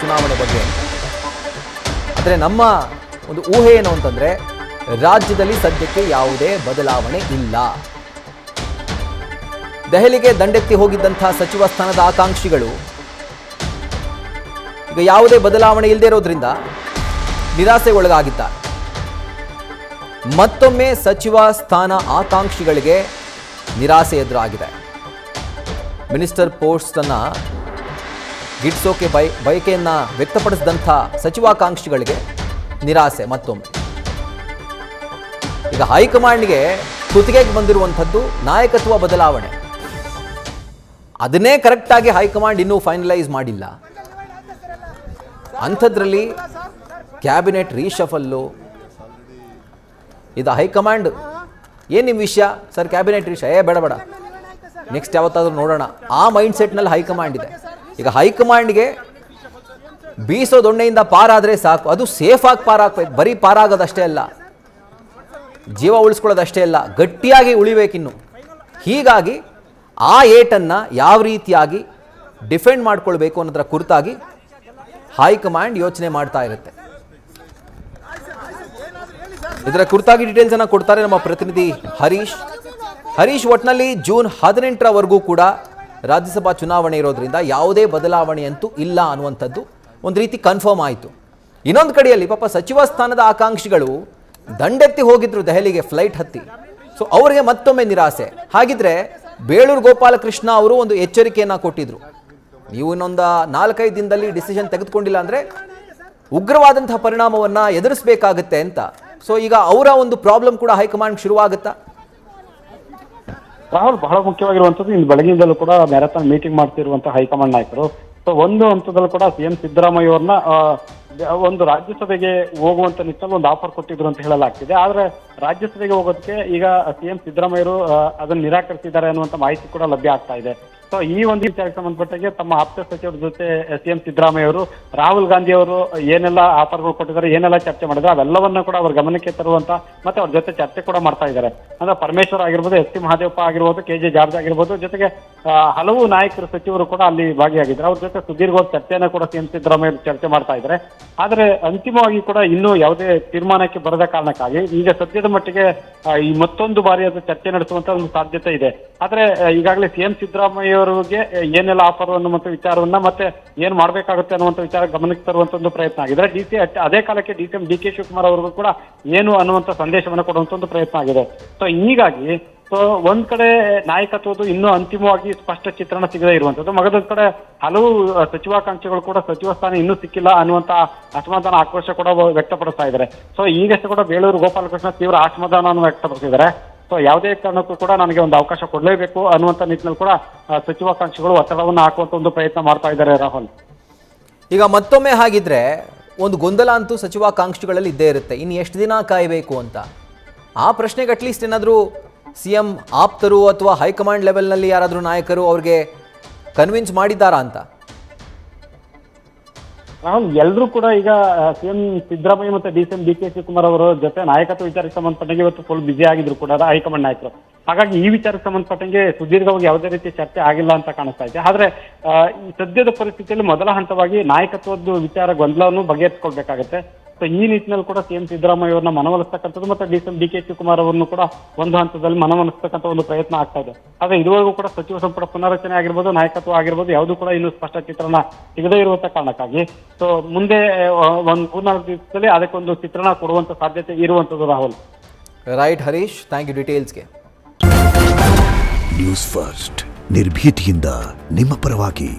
ಚುನಾವಣೆ ಬಗ್ಗೆ. ಆದರೆ ನಮ್ಮ ಒಂದು ಊಹೆ ಏನು ಅಂತಂದರೆ, ರಾಜ್ಯದಲ್ಲಿ ಸದ್ಯಕ್ಕೆ ಯಾವುದೇ ಬದಲಾವಣೆ ಇಲ್ಲ. ದೆಹಲಿಗೆ ದಂಡೆತ್ತಿ ಹೋಗಿದ್ದಂಥ ಸಚಿವ ಸ್ಥಾನದ ಆಕಾಂಕ್ಷಿಗಳು ಈಗ ಯಾವುದೇ ಬದಲಾವಣೆ ಇಲ್ಲದೆ ಇರೋದ್ರಿಂದ ನಿರಾಸೆಗೊಳಗಾಗಿದ್ದಾರೆ. ಮತ್ತೊಮ್ಮೆ ಸಚಿವ ಸ್ಥಾನ ಆಕಾಂಕ್ಷಿಗಳಿಗೆ ನಿರಾಸೆ ಎದುರಾಗಿದೆ. ಮಿನಿಸ್ಟರ್ ಪೋಸ್ಟನ್ನು ಗಿಟ್ಸೋಕೆ ಬಯಕೆಯನ್ನು ವ್ಯಕ್ತಪಡಿಸಿದಂಥ ಸಚಿವಾಕಾಂಕ್ಷಿಗಳಿಗೆ ನಿರಾಸೆ ಮತ್ತೊಮ್ಮೆ. ಈಗ ಹೈಕಮಾಂಡ್ಗೆ ಕುತ್ತಿಗೆಗೆ ಬಂದಿರುವಂಥದ್ದು ನಾಯಕತ್ವ ಬದಲಾವಣೆ. ಅದನ್ನೇ ಕರೆಕ್ಟಾಗಿ ಹೈಕಮಾಂಡ್ ಇನ್ನೂ ಫೈನಲೈಸ್ ಮಾಡಿಲ್ಲ. ಅಂಥದ್ರಲ್ಲಿ ಕ್ಯಾಬಿನೆಟ್ ರೀಶಫಲ್ಲು. ಇದು ಹೈಕಮಾಂಡ್ ಏನು ನಿಮ್ಮ ವಿಷಯ ಸರ್, ಕ್ಯಾಬಿನೆಟ್ ಬೇಡ ನೆಕ್ಸ್ಟ್ ಯಾವತ್ತಾದ್ರೂ ನೋಡೋಣ, ಆ ಮೈಂಡ್ ಸೆಟ್ನಲ್ಲಿ ಹೈಕಮಾಂಡ್ ಇದೆ. ಈಗ ಹೈಕಮಾಂಡ್ಗೆ ಬೀಸೋ ದೊಣ್ಣೆಯಿಂದ ಪಾರಾದರೆ ಸಾಕು, ಅದು ಸೇಫಾಗಿ ಪಾರಾಗಬೇಕು. ಬರೀ ಪಾರಾಗೋದಷ್ಟೇ ಅಲ್ಲ, ಜೀವ ಉಳಿಸ್ಕೊಳ್ಳೋದಷ್ಟೇ ಅಲ್ಲ, ಗಟ್ಟಿಯಾಗಿ ಉಳಿಬೇಕಿನ್ನು. ಹೀಗಾಗಿ ಆ ಏಟನ್ನು ಯಾವ ರೀತಿಯಾಗಿ ಡಿಫೆಂಡ್ ಮಾಡ್ಕೊಳ್ಬೇಕು ಅನ್ನೋದರ ಕುರಿತಾಗಿ ಹೈಕಮಾಂಡ್ ಯೋಚನೆ ಮಾಡ್ತಾ ಇರುತ್ತೆ. ಇದರ ಕುರಿತಾಗಿ ಡೀಟೇಲ್ಸನ್ನು ಕೊಡ್ತಾರೆ ನಮ್ಮ ಪ್ರತಿನಿಧಿ ಹರೀಶ್. ಒಟ್ಟಿನಲ್ಲಿ ಜೂನ್ 18ರವರೆಗೂ ಕೂಡ ರಾಜ್ಯಸಭಾ ಚುನಾವಣೆ ಇರೋದ್ರಿಂದ ಯಾವುದೇ ಬದಲಾವಣೆ ಅಂತೂ ಇಲ್ಲ ಅನ್ನುವಂಥದ್ದು ಒಂದು ರೀತಿ ಕನ್ಫರ್ಮ್ ಆಯಿತು. ಇನ್ನೊಂದು ಕಡೆಯಲ್ಲಿ ಪಾಪ ಸಚಿವ ಸ್ಥಾನದ ಆಕಾಂಕ್ಷಿಗಳು ದಂಡೆತ್ತಿ ಹೋಗಿದ್ರು ದೆಹಲಿಗೆ ಫ್ಲೈಟ್ ಹತ್ತಿ. ಸೊ ಅವರಿಗೆ ಮತ್ತೊಮ್ಮೆ ನಿರಾಸೆ. ಹಾಗಿದ್ರೆ ಬೇಳೂರು ಗೋಪಾಲಕೃಷ್ಣ ಅವರು ಒಂದು ಎಚ್ಚರಿಕೆಯನ್ನು ಕೊಟ್ಟಿದ್ರು, ನೀವು ಇನ್ನೊಂದು 4-5 ದಿನದಲ್ಲಿ ಡಿಸಿಷನ್ ತೆಗೆದುಕೊಂಡಿಲ್ಲ ಅಂದರೆ ಉಗ್ರವಾದಂತಹ ಪರಿಣಾಮವನ್ನು ಎದುರಿಸಬೇಕಾಗುತ್ತೆ ಅಂತ. ಸೊ ಈಗ ಅವರ ಒಂದು ಪ್ರಾಬ್ಲಮ್ ಕೂಡ ಹೈಕಮಾಂಡ್ ಶುರುವಾಗುತ್ತಾ? ರಾಹುಲ್, ಬಹಳ ಮುಖ್ಯವಾಗಿರುವಂತದ್ದು ಇಂದು ಬೆಳಗಿನಿಂದಲೂ ಕೂಡ ಮ್ಯಾರಥಾನ್ ಮೀಟಿಂಗ್ ಮಾಡ್ತಿರುವಂತಹ ಹೈಕಮಾಂಡ್ ನಾಯಕರು. ಸೊ ಒಂದು ಹಂತದಲ್ಲೂ ಕೂಡ ಸಿಎಂ ಸಿದ್ದರಾಮಯ್ಯ ಅವ್ರನ್ನ ಒಂದು ರಾಜ್ಯಸಭೆಗೆ ಹೋಗುವಂತ ನಿಟ್ಟಿನಲ್ಲಿ ಒಂದು ಆಫರ್ ಕೊಟ್ಟಿದ್ರು ಅಂತ ಹೇಳಲಾಗ್ತಿದೆ. ಆದ್ರೆ ರಾಜ್ಯಸಭೆಗೆ ಹೋಗೋದಕ್ಕೆ ಈಗ ಸಿಎಂ ಸಿದ್ದರಾಮಯ್ಯರು ಅದನ್ನು ನಿರಾಕರಿಸಿದ್ದಾರೆ ಅನ್ನುವಂತ ಮಾಹಿತಿ ಕೂಡ ಲಭ್ಯ ಆಗ್ತಾ ಇದೆ. ಸೊ ಈ ಒಂದು ವಿಚಾರಕ್ಕೆ ಸಂಬಂಧಪಟ್ಟಾಗೆ ತಮ್ಮ ಆಪ್ತ ಸಚಿವರ ಜೊತೆ ಸಿಎಂ ಸಿದ್ದರಾಮಯ್ಯ ಅವರು ರಾಹುಲ್ ಗಾಂಧಿ ಅವರು ಏನೆಲ್ಲ ಆಫರ್ಗಳು ಕೊಟ್ಟಿದ್ದಾರೆ, ಏನೆಲ್ಲ ಚರ್ಚೆ ಮಾಡಿದ್ದಾರೆ, ಅವೆಲ್ಲವನ್ನ ಕೂಡ ಅವ್ರ ಗಮನಕ್ಕೆ ತರುವಂತ ಮತ್ತೆ ಅವ್ರ ಜೊತೆ ಚರ್ಚೆ ಕೂಡ ಮಾಡ್ತಾ ಇದ್ದಾರೆ. ಅಂದ್ರೆ ಪರಮೇಶ್ವರ್ ಆಗಿರ್ಬೋದು, ಎಸ್ ಟಿ ಮಹದೇವಪ್ಪ ಆಗಿರ್ಬೋದು, KJ ಜಾರ್ಜ್ ಆಗಿರ್ಬೋದು, ಜೊತೆಗೆ ಹಲವು ನಾಯಕರು ಸಚಿವರು ಕೂಡ ಅಲ್ಲಿ ಭಾಗಿಯಾಗಿದ್ದಾರೆ. ಅವ್ರ ಜೊತೆ ಸುದೀರ್ಘ ಚರ್ಚೆಯನ್ನು ಕೂಡ ಸಿಎಂ ಸಿದ್ದರಾಮಯ್ಯ ಚರ್ಚೆ ಮಾಡ್ತಾ ಇದ್ದಾರೆ. ಆದ್ರೆ ಅಂತಿಮವಾಗಿ ಕೂಡ ಇನ್ನೂ ಯಾವುದೇ ತೀರ್ಮಾನಕ್ಕೆ ಬರದ ಕಾರಣಕ್ಕಾಗಿ ಈಗ ಸದ್ಯದ ಮಟ್ಟಿಗೆ ಈ ಮತ್ತೊಂದು ಬಾರಿ ಅದು ಚರ್ಚೆ ನಡೆಸುವಂತ ಒಂದು ಸಾಧ್ಯತೆ ಇದೆ. ಆದ್ರೆ ಈಗಾಗಲೇ ಸಿಎಂ ಸಿದ್ದರಾಮಯ್ಯ ಅವರಿಗೆ ಏನೆಲ್ಲ ಆಫರ್ ಅನ್ನು ಮತ್ತು ವಿಚಾರವನ್ನ ಮತ್ತೆ ಏನ್ ಮಾಡ್ಬೇಕಾಗುತ್ತೆ ಅನ್ನುವಂತ ವಿಚಾರ ಗಮನಕ್ಕೆ ತರುವಂತ ಒಂದು ಪ್ರಯತ್ನ ಆಗಿದೆ. ಅದೇ ಕಾಲಕ್ಕೆ DCM DK ಶಿವಕುಮಾರ್ ಅವರಿಗೂ ಕೂಡ ಏನು ಅನ್ನುವಂತ ಸಂದೇಶವನ್ನು ಕೊಡುವಂತ ಒಂದು ಪ್ರಯತ್ನ ಆಗಿದೆ. ಸೊ ಹೀಗಾಗಿ ಒಂದ್ ಕಡೆ ನಾಯಕತ್ವದ್ದು ಇನ್ನೂ ಅಂತಿಮವಾಗಿ ಸ್ಪಷ್ಟ ಚಿತ್ರಣ ಸಿಗದೇ ಇರುವಂತದ್ದು, ಮಗದೊಂದ್ ಕಡೆ ಹಲವು ಸಚಿವಾಕಾಂಕ್ಷಿಗಳು ಕೂಡ ಸಚಿವ ಸ್ಥಾನ ಇನ್ನೂ ಸಿಕ್ಕಿಲ್ಲ ಅನ್ನುವಂತ ಅಸಮಾಧಾನ, ಆಕ್ರೋಶ ಕೂಡ ವ್ಯಕ್ತಪಡಿಸ್ತಾ ಇದ್ದಾರೆ. ಸೊ ಈಗಷ್ಟೇ ಕೂಡ ಬೇಳೂರು ಗೋಪಾಲಕೃಷ್ಣ ತೀವ್ರ ಅಸಮಾಧಾನವನ್ನು ವ್ಯಕ್ತಪಡಿಸಿದ್ದಾರೆ. ಸೊ ಯಾವುದೇ ಕಾರಣಕ್ಕೂ ಕೂಡ ನನಗೆ ಒಂದು ಅವಕಾಶ ಕೊಡಲೇಬೇಕು ಅನ್ನುವಂತ ನಿಟ್ಟಿನಲ್ಲಿ ಕೂಡ ಸಚಿವಾಕಾಂಕ್ಷಿಗಳು ಒತ್ತಡವನ್ನು ಹಾಕುವಂತ ಒಂದು ಪ್ರಯತ್ನ ಮಾಡ್ತಾ ಇದ್ದಾರೆ. ರಾಹುಲ್, ಈಗ ಮತ್ತೊಮ್ಮೆ ಹಾಗಿದ್ರೆ ಒಂದು ಗೊಂದಲ ಅಂತೂ ಸಚಿವಾಕಾಂಕ್ಷಿಗಳಲ್ಲಿ ಇದ್ದೇ ಇರುತ್ತೆ, ಇನ್ನು ಎಷ್ಟು ದಿನ ಕಾಯಬೇಕು ಅಂತ. ಆ ಪ್ರಶ್ನೆಗೆ ಅಟ್ಲೀಸ್ಟ್ ಏನಾದರೂ CM ಆಪ್ತರು ಅಥವಾ ಹೈಕಮಾಂಡ್ ಲೆವೆಲ್ನಲ್ಲಿ ಯಾರಾದರೂ ನಾಯಕರು ಅವ್ರಿಗೆ ಕನ್ವಿನ್ಸ್ ಮಾಡಿದ್ದಾರಾ ಅಂತ? ರಾಹುಲ್, ಎಲ್ಲರೂ ಕೂಡ ಈಗ ಸಿಎಂ ಸಿದ್ದರಾಮಯ್ಯ ಮತ್ತೆ DCM DK ಶಿವಕುಮಾರ್ ಅವರ ಜೊತೆ ನಾಯಕತ್ವ ವಿಚಾರಕ್ಕೆ ಸಂಬಂಧಪಟ್ಟಂಗೆ ಇವತ್ತು ಫುಲ್ ಬ್ಯುಸಿ ಆಗಿದ್ರು ಕೂಡ ಹೈಕಮಾಂಡ್ ನಾಯಕರು. ಹಾಗಾಗಿ ಈ ವಿಚಾರಕ್ಕೆ ಸಂಬಂಧಪಟ್ಟಂಗೆ ಸುದೀರ್ಘವಾಗಿ ಯಾವುದೇ ರೀತಿ ಚರ್ಚೆ ಆಗಿಲ್ಲ ಅಂತ ಕಾಣಿಸ್ತಾ ಇದೆ. ಆದ್ರೆ ಈ ಸದ್ಯದ ಪರಿಸ್ಥಿತಿಯಲ್ಲಿ ಮೊದಲ ಹಂತವಾಗಿ ನಾಯಕತ್ವದ ವಿಚಾರ ಗೊಂದಲವನ್ನು ಬಗೆಹರಿಸಿಕೊಳ್ಬೇಕಾಗತ್ತೆ. ಸೊ ಈ ನಿಟ್ಟಿನಲ್ಲಿ ಕೂಡ ಸಿಎಂ ಸಿದ್ದರಾಮಯ್ಯ ಅವ್ರನ್ನ ಮನವೊಲಿಸ್ತಕ್ಕಂಥದ್ದು ಮತ್ತೆ DCM DK ಶಿವಕುಮಾರ್ ಅವರನ್ನು ಕೂಡ ಒಂದು ಹಂತದಲ್ಲಿ ಮನವೊಲಿಸ್ತಕ್ಕಂಥ ಒಂದು ಪ್ರಯತ್ನ ಆಗ್ತಾ ಇದೆ. ಆದ್ರೆ ಇದುವರೆಗೂ ಕೂಡ ಸಚಿವ ಸಂಪುಟ ಪುನರಚನೆ ಆಗಿರ್ಬೋದು, ನಾಯಕತ್ವ ಆಗಿರ್ಬೋದು, ಯಾವುದು ಕೂಡ ಇನ್ನೂ ಸ್ಪಷ್ಟ ಚಿತ್ರಣ ಸಿಗದೇ ಇರುವಂತ ಕಾರಣಕ್ಕಾಗಿ ಸೊ ಮುಂದೆ ಒಂದು 3-4 ದಿವಸದಲ್ಲಿ ಅದಕ್ಕೊಂದು ಚಿತ್ರಣ ಕೊಡುವಂತ ಸಾಧ್ಯತೆ ಇರುವಂತದ್ದು. Rahul, right Harish, thank you ಡೀಟೇಲ್ಸ್ಗೆ. ನ್ಯೂಸ್ ಫಸ್ಟ್ ನಿರ್ಭೀತಿಯಿಂದ ನಿಮ್ಮ ಪರವಾಗಿ.